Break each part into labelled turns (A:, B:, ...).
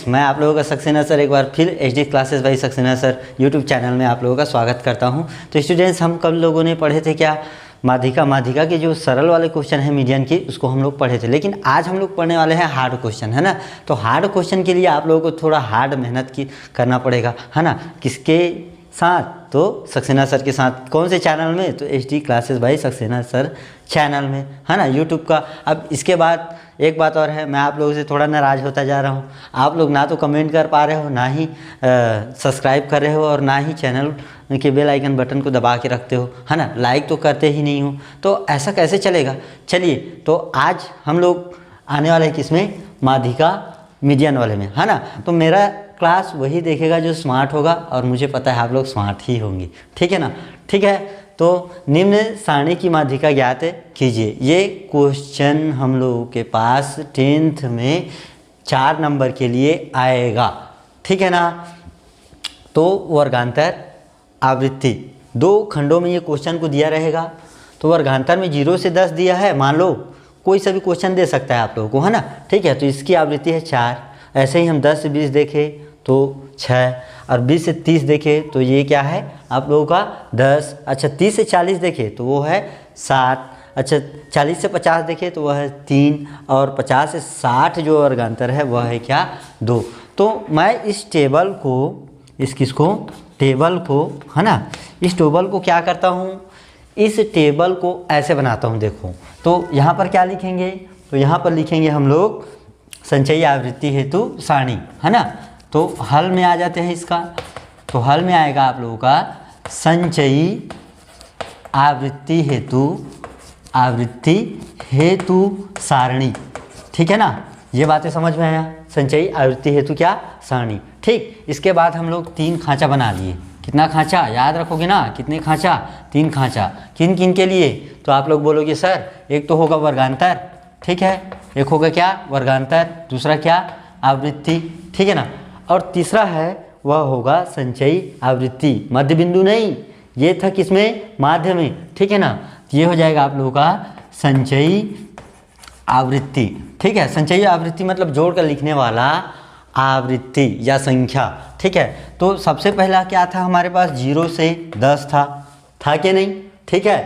A: मैं आप लोगों का सक्सेना सर एक बार फिर HD classes by Saxena sir YouTube channel में आप लोगों का स्वागत करता हूं। तो स्टूडेंट्स, हम कल लोगों ने पढ़े थे क्या, माध्यिका के जो सरल वाले क्वेश्चन है मीडियन की, उसको हम लोग पढ़े थे। लेकिन आज हम लोग पढ़ने वाले हैं हार्ड क्वेश्चन, है ना। तो हार्ड क्वेश्चन के लिए आप लोगों को थोड़ा हार्ड मेहनत करना पड़ेगा, है ना। किसके साथ? तो सक्सेना सर के साथ। कौन से चैनल में? तो HD classes by Saxena sir channel में, है ना, यूट्यूब का। अब इसके बाद एक बात और है, मैं आप लोगों से थोड़ा नाराज़ होता जा रहा हूँ। आप लोग ना तो कमेंट कर पा रहे हो, ना ही सब्सक्राइब कर रहे हो, और ना ही चैनल के बेल आइकन बटन को दबा के रखते हो, है ना। लाइक तो करते ही नहीं हो, तो ऐसा कैसे चलेगा। चलिए, तो आज हम लोग आने वाले हैं किसमें? माध्यिका मीडियन वाले में, है ना। तो मेरा क्लास वही देखेगा जो स्मार्ट होगा, और मुझे पता है आप लोग स्मार्ट ही होंगे, ठीक है ना। ठीक है, तो निम्न सारणी की माध्यिका ज्ञात कीजिए। ये क्वेश्चन हम लोगों के पास 10th में 4 नंबर के लिए आएगा, ठीक है ना। तो वर्गांतर आवृत्ति 2 खंडों में ये क्वेश्चन को दिया रहेगा। तो वर्गांतर में 0 से 10 दिया है, मान लो कोई सा भी क्वेश्चन दे सकता है आप लोगों को, है ना। ठीक है, तो इसकी आवृत्ति है 4। ऐसे ही हम 10 से 20 देखें तो 6, और 20 से 30 देखें तो ये क्या है आप लोगों का 10। अच्छा, 30 से 40 देखें तो वो है 7। अच्छा, 40 से 50 देखें तो वह है 3, और 50 से 60 जो वर्गांतर है वह है क्या? 2। तो मैं इस टेबल को, टेबल को, है ना, इस टेबल को क्या करता हूँ, इस टेबल को ऐसे बनाता हूँ। देखो, तो यहाँ पर क्या लिखेंगे? तो यहाँ पर लिखेंगे हम लोग संचयी आवृत्ति हेतु सारणी, है ना। तो हल में आ जाते हैं इसका। तो हल में आएगा आप लोगों का संचयी आवृत्ति हेतु सारणी, ठीक है ना। ये बातें समझ में आया, संचयी आवृत्ति हेतु क्या? सारणी। ठीक, इसके बाद हम लोग 3 खांचा बना लिए। कितना खांचा याद रखोगे ना? कितने खांचा? 3 खांचा। किन किन के लिए? तो आप लोग बोलोगे सर एक तो होगा वर्गांतर, ठीक है, एक होगा क्या? वर्गांतर, दूसरा क्या? आवृत्ति, ठीक है ना। और तीसरा है वह होगा संचयी आवृत्ति। मध्य बिंदु नहीं, ये था किसमें? माध्य में, ठीक है ना। ये हो जाएगा आप लोगों का संचयी आवृत्ति, ठीक है। संचयी आवृत्ति मतलब जोड़ कर लिखने वाला आवृत्ति या संख्या, ठीक है। तो सबसे पहला क्या था हमारे पास? 0 से 10 था कि नहीं? ठीक है,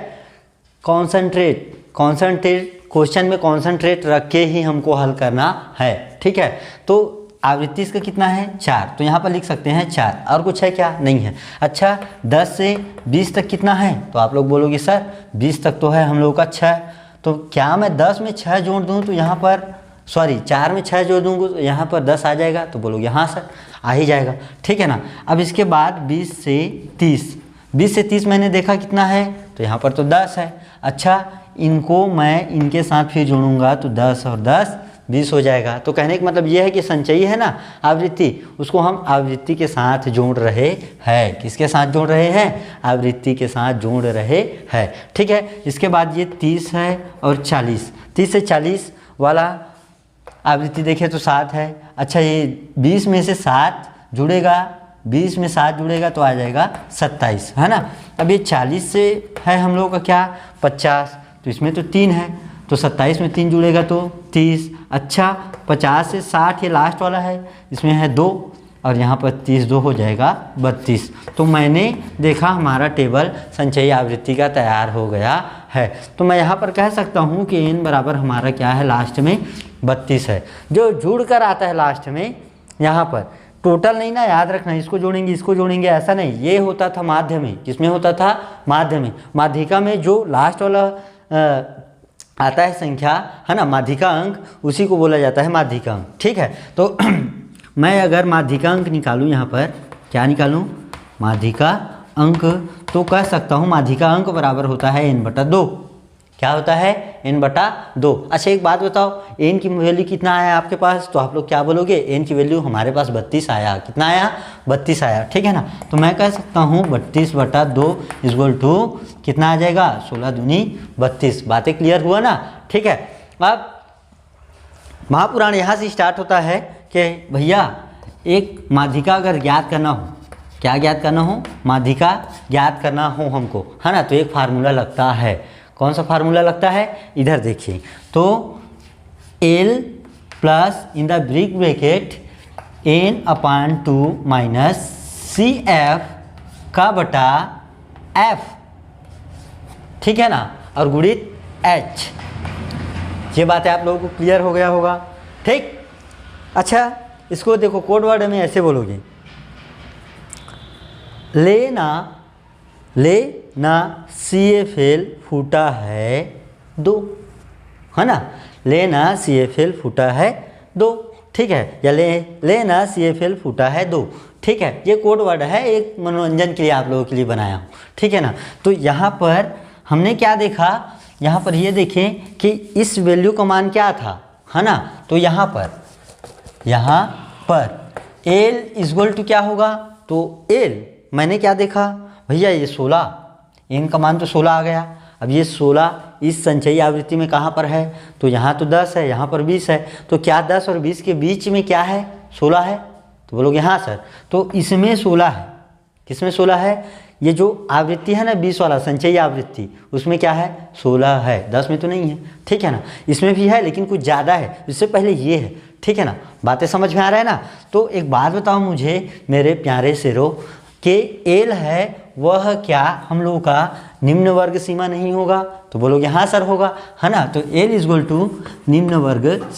A: कॉन्सनट्रेट क्वेश्चन में कॉन्सनट्रेट रख के ही हमको हल करना है, ठीक है। तो आवृत्ति इसका कितना है? 4। तो यहाँ पर लिख सकते हैं 4। और कुछ है क्या? नहीं है। अच्छा, 10 से 20 तक कितना है? तो आप लोग बोलोगे सर 20 तक तो है हम लोगों का 6। तो क्या मैं 10 में 6 जोड़ दूँ तो यहाँ पर, 4 में 6 जोड़ दूँगा तो यहाँ पर 10 आ जाएगा? तो बोलोगे हाँ सर, आ ही जाएगा, ठीक है ना। अब इसके बाद 20 से 30 मैंने देखा कितना है? तो यहाँ पर तो 10 है। अच्छा, इनको मैं इनके साथ फिर जोड़ूंगा तो 10 और 10 20 हो जाएगा। तो कहने का मतलब ये है कि संचयी है ना आवृत्ति, उसको हम आवृत्ति के साथ जोड़ रहे हैं। किसके साथ जोड़ रहे हैं? आवृत्ति के साथ जोड़ रहे हैं, ठीक है। इसके बाद ये 30 है और 40। 30 से 40 वाला आवृत्ति देखें तो 7 है। अच्छा, ये 20 में से 7 जुड़ेगा, 20 में 7 जुड़ेगा तो आ जाएगा 27, है ना। अब ये 40 से है हम लोग का क्या? 50। तो इसमें तो 3 है, तो 27 में 3 जुड़ेगा तो 30। अच्छा, 50 से 60 ये लास्ट वाला है, इसमें है 2, और यहाँ पर 30 2 हो जाएगा 32। तो मैंने देखा हमारा टेबल संचयी आवृत्ति का तैयार हो गया है। तो मैं यहाँ पर कह सकता हूँ कि n बराबर हमारा क्या है? लास्ट में 32 है। जो जुड़ कर आता है लास्ट में, यहाँ पर टोटल नहीं ना, याद रखना, इसको जोड़ेंगे ऐसा नहीं। ये होता था माध्य में। किसमें होता था? माध्य में। माध्यिका में जो लास्ट वाला आता है संख्या, है ना, माध्यिका अंक, उसी को बोला जाता है माध्यिका अंक, ठीक है। तो मैं अगर माध्यिका अंक निकालूं, यहाँ पर क्या निकालूं? माध्यिका अंक, तो कह सकता हूँ माध्यिका अंक बराबर होता है n/2। क्या होता है? n/2। अच्छा, एक बात बताओ, n की वैल्यू कितना आया आपके पास? तो आप लोग क्या बोलोगे? n की वैल्यू हमारे पास 32 आया। कितना आया? 32 आया, ठीक है ना। तो मैं कह सकता हूँ 32/2 इक्वल टू कितना आ जाएगा? 16 दूनी 32। बातें क्लियर हुआ ना? ठीक है। अब महापुराण यहाँ से स्टार्ट होता है कि भैया एक माध्यिका अगर ज्ञात करना हो, क्या ज्ञात करना हो? माध्यिका ज्ञात करना हो हमको, है ना। तो एक फार्मूला लगता है। कौन सा फार्मूला लगता है? इधर देखिए, तो L plus in the brick bracket n/2 minus CF का बटा F, ठीक है ना, और गुणित H। ये बातें आप लोगों को क्लियर हो गया होगा, ठीक। अच्छा, इसको देखो कोड वर्ड में ऐसे बोलोगे, लेना CFL फूटा है 2, है ना, लेना CFL फूटा है 2, ठीक है, या लेना CFL फूटा है 2, ठीक है। ये कोड वर्ड है, एक मनोरंजन के लिए आप लोगों के लिए बनाया हूँ, ठीक है ना। तो यहाँ पर हमने क्या देखा, यहाँ पर ये देखें कि इस वैल्यू का मान क्या था, है ना। तो यहाँ पर L इक्वल टू क्या होगा, तो L मैंने क्या देखा भैया, ये 16, n का मान तो 16 आ गया। अब ये 16 इस संचयी आवृत्ति में कहाँ पर है, तो यहाँ तो 10 है, यहाँ पर 20 है, तो क्या 10 और 20 के बीच में क्या है, 16 है। तो बोलोगे हाँ सर, तो इसमें 16 है, किसमें 16 है, ये जो आवृत्ति है ना 20 वाला संचयी आवृत्ति, उसमें क्या है, 16 है, 10 में तो नहीं है, ठीक है ना। इसमें भी है लेकिन कुछ ज़्यादा है, इससे पहले ये है, ठीक है ना। बातें समझ में आ रहा है ना। तो एक बात बताओ मुझे मेरे प्यारे शेरों, कि एल है वह क्या हम लोगों का निम्न वर्ग सीमा नहीं होगा, तो बोलोगे हाँ सर होगा, है ना। तो एल इक्वल टू निम्न वर्ग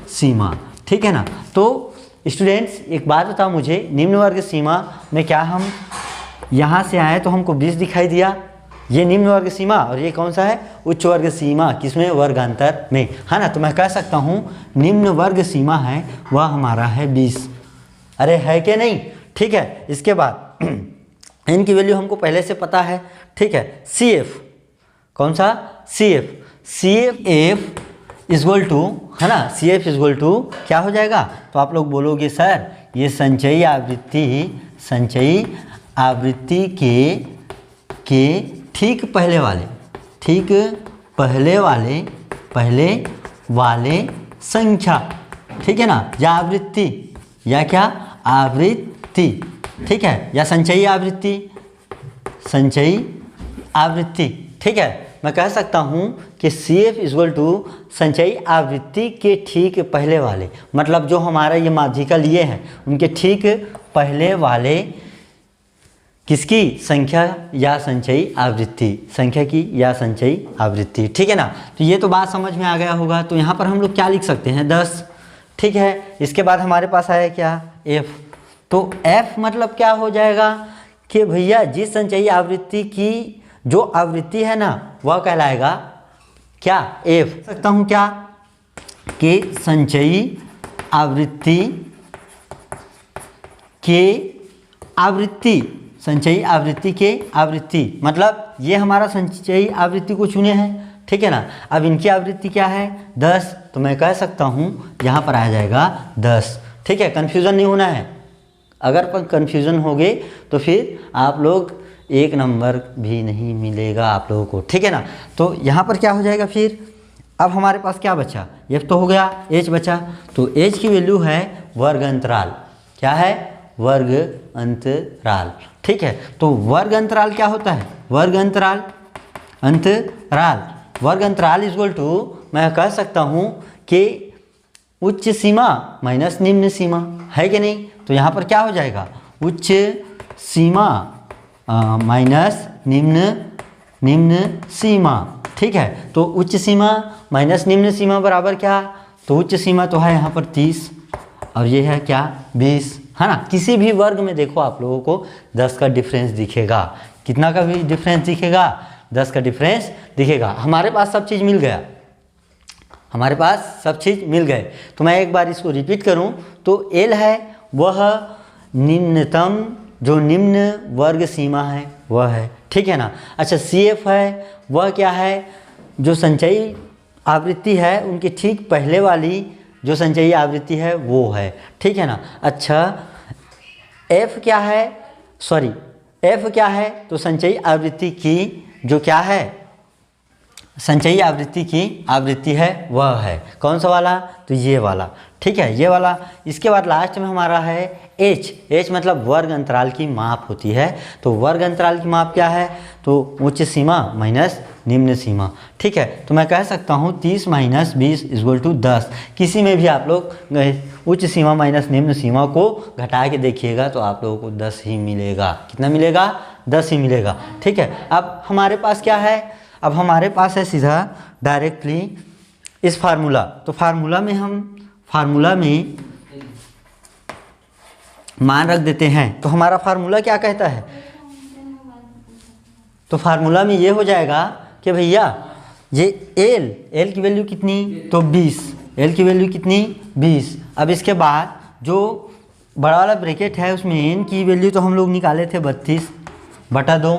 A: सीमा, ठीक है ना। तो स्टूडेंट्स एक बात बताओ मुझे, निम्न वर्ग सीमा में क्या हम यहाँ से आए तो हमको 20 दिखाई दिया, ये निम्न वर्ग सीमा, और ये कौन सा है, उच्च वर्ग सीमा, किसमें, वर्गांतर में, है ना। तो मैं कह सकता हूँ निम्न वर्ग सीमा है वह हमारा है 20, अरे है कि नहीं, ठीक है। इसके बाद इनकी वैल्यू हमको पहले से पता है, ठीक है। CF कौन सा, CF इक्वल टू, है ना, CF इक्वल टू क्या हो जाएगा, तो आप लोग बोलोगे सर ये संचयी आवृत्ति के ठीक पहले वाले संख्या, ठीक है ना, या आवृत्ति, या क्या आवृत्ति, ठीक है, या संचयी आवृत्ति, ठीक है। मैं कह सकता हूँ कि CF इक्वल टू संचयी आवृत्ति के ठीक पहले वाले, मतलब जो हमारा ये माध्यिका लिए हैं उनके ठीक पहले वाले किसकी संख्या या संचयी आवृत्ति, ठीक है ना। तो ये तो बात समझ में आ गया होगा। तो यहाँ पर हम लोग क्या लिख सकते हैं, 10, ठीक है। इसके बाद हमारे पास आया क्या, F। तो F मतलब क्या हो जाएगा कि भैया जिस संचयी आवृत्ति की जो आवृत्ति है ना वह कहलाएगा क्या, F। सकता हूँ क्या कि संचयी आवृत्ति के आवृत्ति, मतलब ये हमारा संचयी आवृत्ति को चुने हैं, ठीक है ना। अब इनकी आवृत्ति क्या है, 10, तो मैं कह सकता हूँ यहाँ पर आ जाएगा 10, ठीक है। कन्फ्यूज़न नहीं होना है, अगर पर कन्फ्यूज़न हो गए तो फिर आप लोग 1 नंबर भी नहीं मिलेगा आप लोगों को, ठीक है ना। तो यहाँ पर क्या हो जाएगा फिर, अब हमारे पास क्या बचा, F तो हो गया, H बचा। तो H की वैल्यू है वर्ग अंतराल, क्या है, वर्ग अंतराल, ठीक है। तो वर्ग अंतराल क्या होता है, वर्ग अंतराल इक्वल टू मैं कह सकता हूँ कि उच्च सीमा माइनस निम्न सीमा, है कि नहीं। तो यहाँ पर क्या हो जाएगा, उच्च सीमा माइनस निम्न सीमा, ठीक है। तो उच्च सीमा माइनस निम्न सीमा बराबर क्या, तो उच्च सीमा तो है यहाँ पर 30 और ये है क्या 20, है ना। किसी भी वर्ग में देखो आप लोगों को 10 का डिफरेंस दिखेगा, कितना का भी डिफरेंस दिखेगा, 10 का डिफरेंस दिखेगा। हमारे पास सब चीज़ मिल गए, तो मैं एक बार इसको रिपीट करूं तो L है वह निम्नतम जो निम्न वर्ग सीमा है वह है, ठीक है ना। अच्छा CF है वह क्या है, जो संचयी आवृत्ति है उनकी ठीक पहले वाली जो संचयी आवृत्ति है वो है, ठीक है ना। अच्छा F क्या है, तो संचयी आवृत्ति की जो क्या है, संचयी आवृत्ति की आवृत्ति है वह है कौन सा वाला, तो ये वाला, ठीक है, ये वाला। इसके बाद लास्ट में हमारा है एच मतलब वर्ग अंतराल की माप होती है। तो वर्ग अंतराल की माप क्या है? तो उच्च सीमा माइनस निम्न सीमा। ठीक है, तो मैं कह सकता हूँ 30 माइनस 20 इक्वल टू 10। किसी में भी आप लोग उच्च सीमा माइनस निम्न सीमा को घटा के देखिएगा तो आप लोगों को 10 ही मिलेगा। कितना मिलेगा? 10 ही मिलेगा। ठीक है, अब हमारे पास क्या है? अब हमारे पास है सीधा डायरेक्टली इस फार्मूला। तो फार्मूला में मान रख देते हैं। तो हमारा फार्मूला क्या कहता है? तो फार्मूला में ये हो जाएगा कि भैया ये एल की वैल्यू कितनी? तो 20। एल की वैल्यू कितनी? 20। अब इसके बाद जो बड़ा वाला ब्रैकेट है उसमें एन की वैल्यू तो हम लोग निकाले थे 32/2,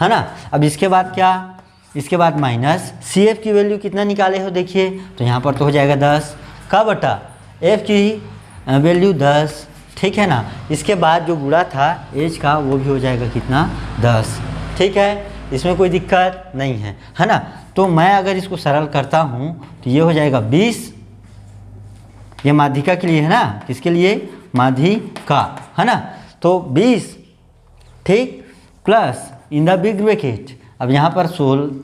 A: है ना। अब इसके बाद क्या? इसके बाद माइनस सी एफ की वैल्यू कितना निकाले हो देखिए, तो यहाँ पर तो हो जाएगा 10 का बटा एफ की वैल्यू 10। ठीक है ना। इसके बाद जो गुणा था एच का वो भी हो जाएगा कितना? 10। ठीक है, इसमें कोई दिक्कत नहीं है ना। तो मैं अगर इसको सरल करता हूँ तो ये हो जाएगा 20। ये माध्यिका के लिए है ना, किसके लिए? माध्यिका, है ना। तो 20 ठीक plus in the big bracket. अब यहाँ पर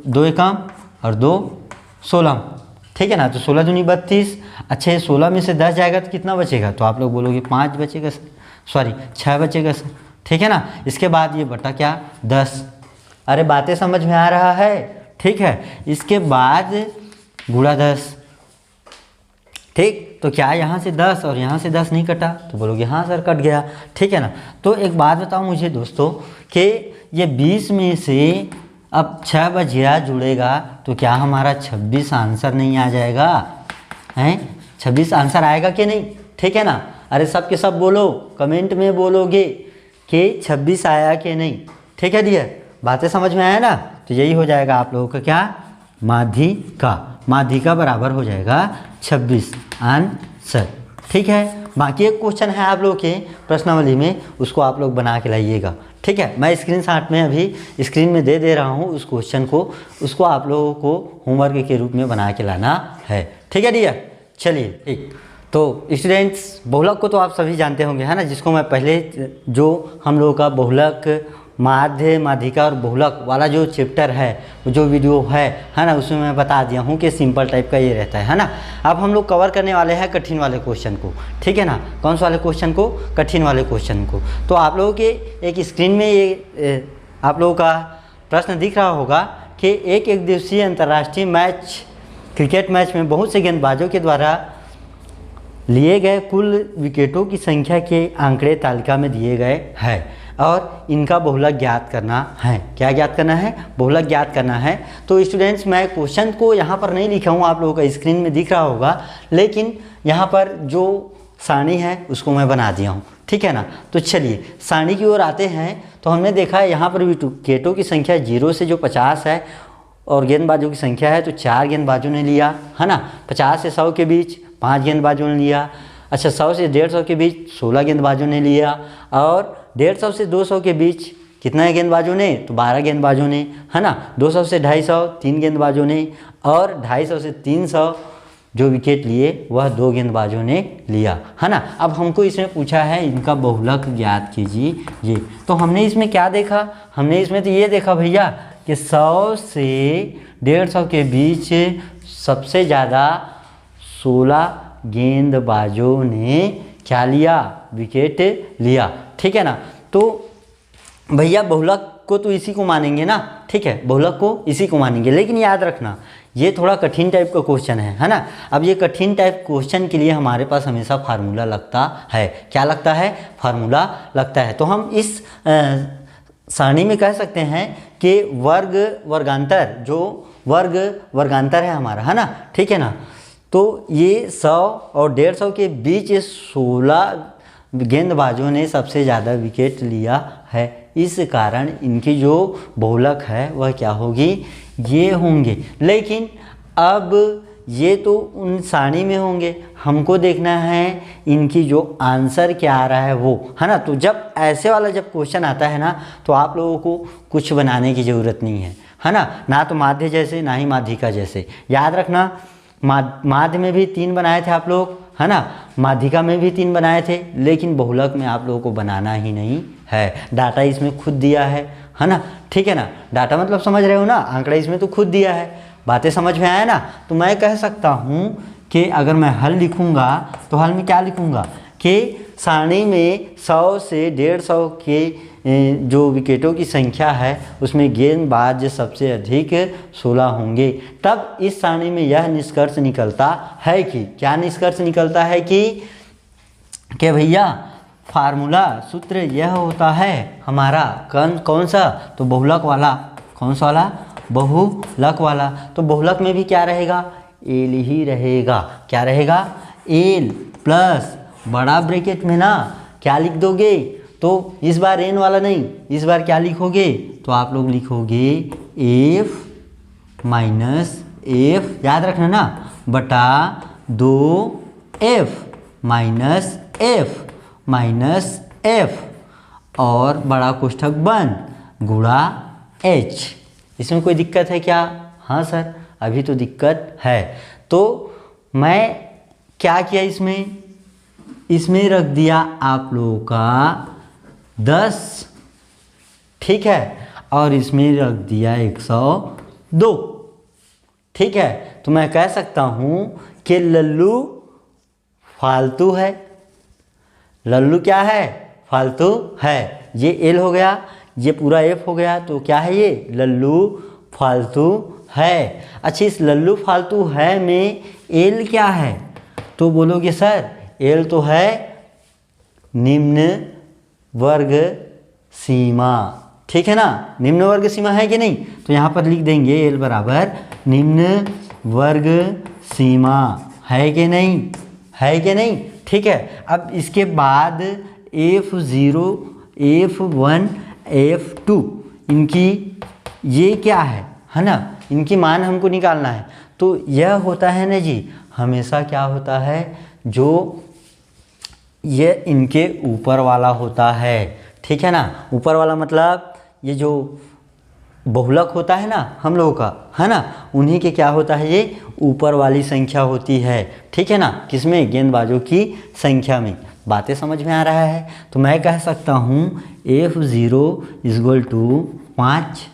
A: 2 एकम और 2 16, ठीक है ना। तो 16 दूनी 32। अच्छा, ये 16 में से 10 जाएगा तो कितना बचेगा? तो आप लोग बोलोगे 5 बचेगा सर, सॉरी 6 बचेगा सर। ठीक है ना। इसके बाद ये बटा क्या? 10। अरे बातें समझ में आ रहा है? ठीक है। इसके बाद गुणा 10। ठीक, तो क्या यहाँ से 10 और यहाँ से 10 नहीं कटा? तो बोलोगे हाँ सर कट गया। ठीक है ना। तो एक बात बताओ मुझे दोस्तों कि ये 20 में से अब 6 बचिया जुड़ेगा तो क्या हमारा 26 आंसर नहीं आ जाएगा? हैं, 26 आंसर आएगा कि नहीं? ठीक है ना। अरे सब के सब बोलो, कमेंट में बोलोगे कि 26 आया कि नहीं। ठीक है डियर, बातें समझ में आया ना। तो यही हो जाएगा आप लोगों का क्या? माध्यिका बराबर हो जाएगा 26 आंसर। ठीक है। बाकी एक क्वेश्चन है आप लोग के प्रश्नावली में, उसको आप लोग बना के लाइएगा। ठीक है, मैं स्क्रीनशॉट में अभी स्क्रीन में दे रहा हूँ उस क्वेश्चन को, उसको आप लोगों को होमवर्क के रूप में बना के लाना है। ठीक है डियर, चलिए ठीक। तो स्टूडेंट्स, बहुलक को तो आप सभी जानते होंगे, है ना, जिसको मैं पहले जो हम लोगों का बहुलक माध्य माध्यिका और बहुलक वाला जो चैप्टर है, जो वीडियो है ना, उसमें मैं बता दिया हूँ कि सिंपल टाइप का ये रहता है ना। अब हम लोग कवर करने वाले हैं कठिन वाले क्वेश्चन को। ठीक है ना। कौन से वाले क्वेश्चन को? कठिन वाले क्वेश्चन को। तो आप लोगों के एक स्क्रीन में ये आप लोगों का प्रश्न दिख रहा होगा कि एक दिवसीय अंतर्राष्ट्रीय मैच, क्रिकेट मैच में बहुत से गेंदबाजों के द्वारा लिए गए कुल विकेटों की संख्या के आंकड़े तालिका में दिए गए हैं और इनका बहुलक ज्ञात करना है। क्या ज्ञात करना है? बहुलक ज्ञात करना है। तो स्टूडेंट्स, मैं क्वेश्चन को यहाँ पर नहीं लिखा हूँ, आप लोगों का स्क्रीन में दिख रहा होगा, लेकिन यहाँ पर जो सारणी है उसको मैं बना दिया हूँ। ठीक है ना। तो चलिए सारणी की ओर आते हैं। तो हमने देखा है यहाँ पर विकेटों की संख्या 0 से जो 50 है और गेंदबाजों की संख्या है तो 4 गेंदबाजों ने लिया, है ना। 50 से 100 के बीच 5 गेंदबाजों ने लिया। अच्छा, 100 से 150 के बीच 16 गेंदबाजों ने लिया और 150 से 200 के बीच कितना है गेंदबाजों ने? तो 12 गेंदबाजों ने, है ना। 200 से 250 3 गेंदबाजों ने और 250 से 300 जो विकेट लिए वह 2 गेंदबाजों ने लिया, है ना। अब हमको इसमें पूछा है इनका बहुलक ज्ञात कीजिए। तो हमने इसमें क्या देखा? हमने इसमें तो ये देखा भैया कि 100 से 150 के बीच सबसे ज़्यादा 16 गेंदबाजों ने क्या लिया? विकेट लिया। ठीक है ना। तो भैया बहुलक को तो इसी को मानेंगे ना। ठीक है, बहुलक को इसी को मानेंगे, लेकिन याद रखना ये थोड़ा कठिन टाइप का क्वेश्चन है ना। अब ये कठिन टाइप क्वेश्चन के लिए हमारे पास हमेशा फार्मूला लगता है। क्या लगता है? फार्मूला लगता है। तो हम इस सारणी में कह सकते हैं कि वर्ग वर्गांतर, जो वर्ग वर्गांतर है हमारा, है ना। ठीक है ना। तो ये 100 और 150 के बीच 16 गेंदबाजों ने सबसे ज़्यादा विकेट लिया है। इस कारण इनकी जो बहुलक है वह क्या होगी? ये होंगे। लेकिन अब ये तो उन सारणी में होंगे, हमको देखना है इनकी जो आंसर क्या आ रहा है वो, है ना। तो जब ऐसे वाला जब क्वेश्चन आता है ना तो आप लोगों को कुछ बनाने की ज़रूरत नहीं है ना। ना तो माध्य जैसे ना ही माध्यिका जैसे। याद रखना माध्य में भी 3 बनाए थे आप लोग, है ना। माध्यिका में भी 3 बनाए थे, लेकिन बहुलक में आप लोगों को बनाना ही नहीं है। डाटा इसमें खुद दिया है ना, ठीक है ना। डाटा मतलब समझ रहे हो ना, आंकड़ा इसमें तो खुद दिया है। बातें समझ में आया ना। तो मैं कह सकता हूँ कि अगर मैं हल लिखूँगा तो हल में क्या लिखूँगा कि सारणी में 100 से 150 के जो विकेटों की संख्या है उसमें गेंदबाज सबसे अधिक 16 होंगे। तब इस सारणी में यह निष्कर्ष निकलता है कि, क्या निष्कर्ष निकलता है कि भैया फार्मूला सूत्र यह होता है हमारा कौन सा, तो बहुलक वाला। कौन सा वाला? बहुलक वाला। तो बहुलक में भी क्या रहेगा? एल ही रहेगा। क्या रहेगा? एल प्लस बड़ा ब्रैकेट में ना क्या लिख दोगे, तो इस बार एन वाला नहीं, इस बार क्या लिखोगे, तो आप लोग लिखोगे एफ माइनस एफ, याद रखना ना, बटा 2 माइनस एफ और बड़ा कोष्ठक बंद गुणा एच। इसमें कोई दिक्कत है क्या? हाँ सर, अभी तो दिक्कत है। तो मैं क्या किया, इसमें रख दिया आप लोगों का 10, ठीक है, और इसमें रख दिया 102, ठीक है। तो मैं कह सकता हूँ कि लल्लू फालतू है। लल्लू क्या है? फालतू है। ये एल हो गया, ये पूरा एफ हो गया, तो क्या है ये? लल्लू फालतू है। अच्छा, इस लल्लू फालतू है में एल क्या है? तो बोलोगे सर एल तो है निम्न वर्ग सीमा, ठीक है ना। निम्न वर्ग सीमा है कि नहीं? तो यहाँ पर लिख देंगे एल बराबर निम्न वर्ग सीमा, है कि नहीं? है कि नहीं? ठीक है। अब इसके बाद F0, F1, F2 इनकी ये क्या है ना, इनकी मान हमको निकालना है। तो यह होता है ना जी, हमेशा क्या होता है, जो ये इनके ऊपर वाला होता है, ठीक है ना। ऊपर वाला मतलब ये जो बहुलक होता है ना हम लोगों का, है ना, उन्हीं के क्या होता है, ये ऊपर वाली संख्या होती है, ठीक है ना। किसमें? गेंदबाजों की संख्या में। बातें समझ में आ रहा है? तो मैं कह सकता हूँ F0 = 5,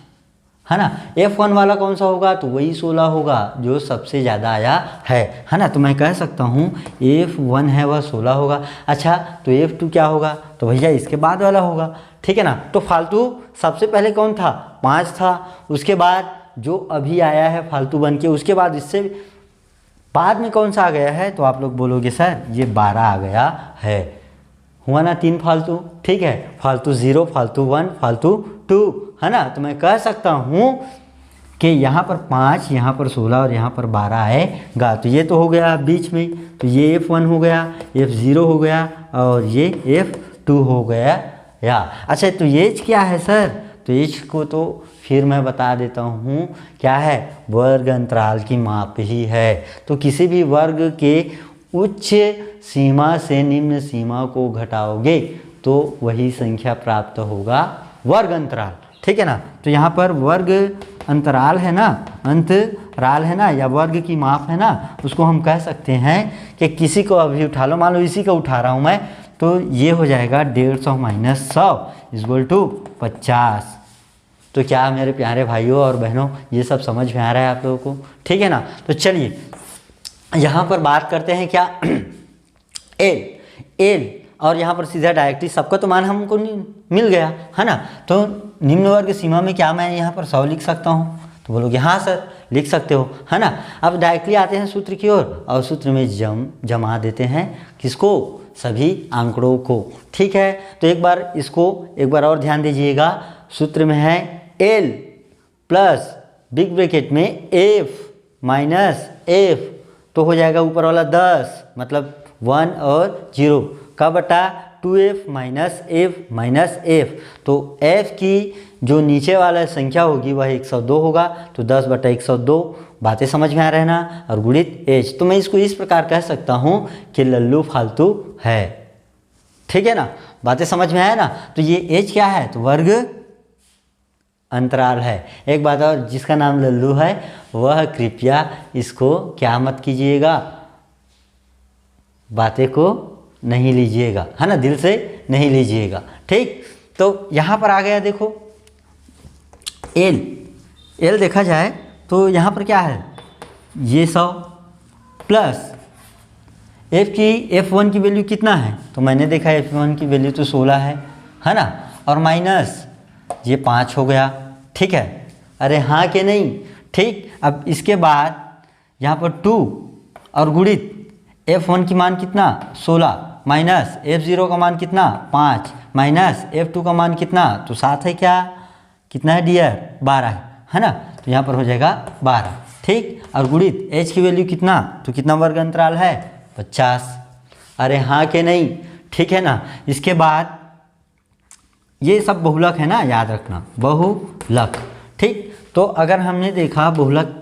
A: है ना। F1 वाला कौन सा होगा? तो वही 16 होगा जो सबसे ज़्यादा आया है ना। तो मैं कह सकता हूँ F1 है वह 16 होगा। अच्छा, तो F2 क्या होगा? तो भैया इसके बाद वाला होगा, ठीक है ना। तो फालतू सबसे पहले कौन था? 5 था। उसके बाद जो अभी आया है फालतू बन के, उसके बाद इससे बाद में कौन सा आ गया है? तो आप लोग बोलोगे सर ये 12 आ गया है। हुआ ना 3 फालतू, ठीक है। फालतू 0, फालतू 1, फालतू 2, है ना। तो मैं कह सकता हूँ कि यहाँ पर 5, यहाँ पर 16 और यहाँ पर 12 आएगा। तो ये तो हो गया बीच में, तो ये F1 हो गया, F0 हो गया और ये F2 हो गया या। अच्छा, तो ये क्या है सर? तो एच को तो फिर मैं बता देता हूँ क्या है, वर्ग अंतराल की माप ही है। तो किसी भी वर्ग के उच्च सीमा से निम्न सीमा को घटाओगे तो वही संख्या प्राप्त होगा वर्ग अंतराल, ठीक है ना। तो यहाँ पर वर्ग अंतराल है ना, अंतराल है ना, या वर्ग की माप है ना, उसको हम कह सकते हैं कि किसी को अभी उठा लो, मान लो इसी को उठा रहा हूँ मैं, तो ये हो जाएगा 150 - 100 = 50। तो क्या मेरे प्यारे भाइयों और बहनों ये सब समझ में आ रहा है आप लोगों को, ठीक है ना। तो चलिए यहाँ पर बात करते हैं क्या एल और यहाँ पर सीधा डायरेक्टली सबका तो मान हमको मिल गया, है ना। तो निम्न वर्ग सीमा में क्या मैं यहाँ पर 100 लिख सकता हूँ? तो बोलोगे हाँ सर लिख सकते हो, है ना। अब डायरेक्टली आते हैं सूत्र की ओर और सूत्र में जमा देते हैं किसको? सभी आंकड़ों को, ठीक है। तो एक बार इसको एक बार और ध्यान दीजिएगा। सूत्र में है एल प्लस बिग ब्रैकेट में एफ माइनस एफ, तो हो जाएगा ऊपर वाला 10 मतलब 1 और 0 का बटा 2f माइनस एफ। तो f की जो नीचे वाला संख्या होगी वह 102 होगा, तो 10/102। बातें समझ में आ रहा है ना। और गुणित h, तो मैं इसको इस प्रकार कह सकता हूँ कि लल्लू फालतू है, ठीक है ना। बातें समझ में आया ना। तो ये h क्या है? तो वर्ग अंतराल है। एक बात और, जिसका नाम लल्लू है वह कृपया इसको क्या मत कीजिएगा, बातें को नहीं लीजिएगा, है ना, दिल से नहीं लीजिएगा। ठीक, तो यहाँ पर आ गया देखो एल देखा जाए तो यहाँ पर क्या है, ये 100 प्लस F1 की वैल्यू कितना है, तो मैंने देखा F1 की वैल्यू तो 16 है ना, और माइनस ये 5 हो गया। ठीक है, अरे हाँ कि नहीं। ठीक, अब इसके बाद यहाँ पर 2 और गुणित F1 की मान कितना 16 माइनस F0 का मान कितना 5 माइनस F2 का मान कितना तो 7 है, क्या कितना है डियर 12 है ना, तो यहाँ पर हो जाएगा 12। ठीक, और गुणित H की वैल्यू कितना, तो कितना वर्ग अंतराल है 50। अरे हाँ कि नहीं, ठीक है ना। इसके बाद ये सब बहुलक है ना, याद रखना बहुलक। ठीक, तो अगर हमने देखा बहुलक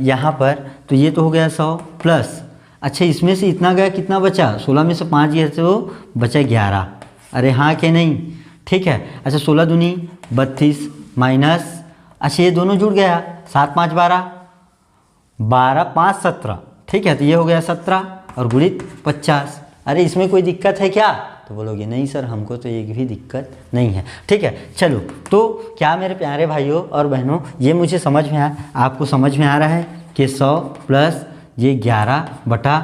A: यहाँ पर, तो ये तो हो गया 100 प्लस, अच्छा इसमें से इतना गया, कितना बचा 16 में से 5 गया तो बचा 11। अरे हाँ कि नहीं, ठीक है। अच्छा 16 दूनी 32 माइनस, अच्छा ये दोनों जुड़ गया 7 5 12, 12 5 17। ठीक है, तो ये हो गया 17 और गुणित 50। अरे इसमें कोई दिक्कत है क्या, तो बोलोगे नहीं सर हमको तो एक भी दिक्कत नहीं है। ठीक है, चलो तो क्या मेरे प्यारे भाइयों और बहनों, ये मुझे समझ में आपको समझ में आ रहा है कि 100 प्लस ये 11 बटा,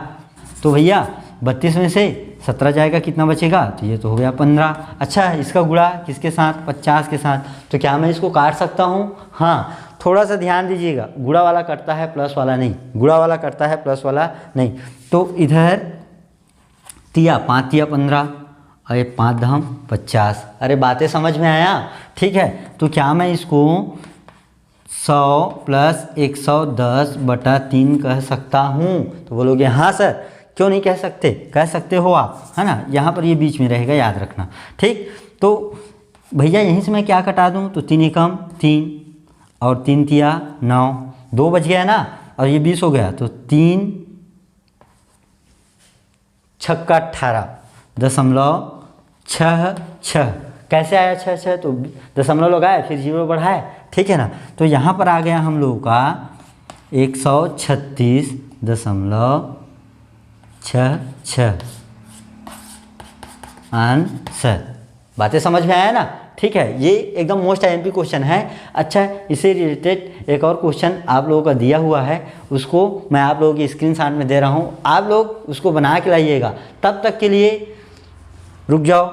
A: तो भैया 32 में से 17 जाएगा, कितना बचेगा, तो ये तो हो गया 15। अच्छा इसका गुणा किसके साथ 50 के साथ, तो क्या मैं इसको काट सकता हूँ, हाँ थोड़ा सा ध्यान दीजिएगा, गुणा वाला कटता है प्लस वाला नहीं, गुणा वाला कटता है प्लस वाला नहीं। तो इधर तिया 5 तिया 15 और ये 5 दम 50। अरे बातें समझ में आया, ठीक है। तो क्या मैं इसको 100 प्लस 110 बटा 3 कह सकता हूँ, तो बोलोगे हाँ सर क्यों नहीं कह सकते, कह सकते हो आप, है ना। यहाँ पर ये बीच में रहेगा, याद रखना। ठीक, तो भैया यहीं से मैं क्या कटा दूँ, तो 3 एकम 3 और 3 तिया 9, 2 बच गया ना, और ये 20 हो गया, तो 3 छक्का 18.66। कैसे आया 66, तो दशमलव लगाए फिर 0 बढ़ाए, ठीक है ना। तो यहाँ पर आ गया हम लोगों का 136.66 आंसर। बातें समझ में आया ना, ठीक है। ये एकदम मोस्ट आईएमपी क्वेश्चन है। अच्छा इससे रिलेटेड एक और क्वेश्चन आप लोगों का दिया हुआ है, उसको मैं आप लोगों की स्क्रीनशॉट में दे रहा हूँ, आप लोग उसको बना के लाइएगा। तब तक के लिए रुक जाओ,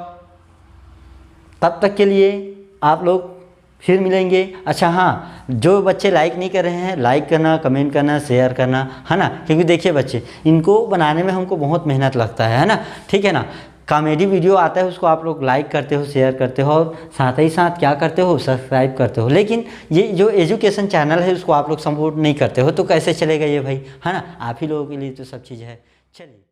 A: तब तक के लिए आप लोग फिर मिलेंगे। अच्छा हाँ, जो बच्चे लाइक नहीं कर रहे हैं, लाइक करना, कमेंट करना, शेयर करना, है ना, क्योंकि देखिए बच्चे इनको बनाने में हमको बहुत मेहनत लगता है ना, ठीक है ना। कॉमेडी वीडियो आता है उसको आप लोग लाइक करते हो, शेयर करते हो, और साथ ही साथ क्या करते हो, सब्सक्राइब करते हो। लेकिन ये जो एजुकेशन चैनल है उसको आप लोग सपोर्ट नहीं करते हो, तो कैसे चलेगा ये भाई, है ना। आप ही लोगों के लिए तो सब चीज़ है। चलिए।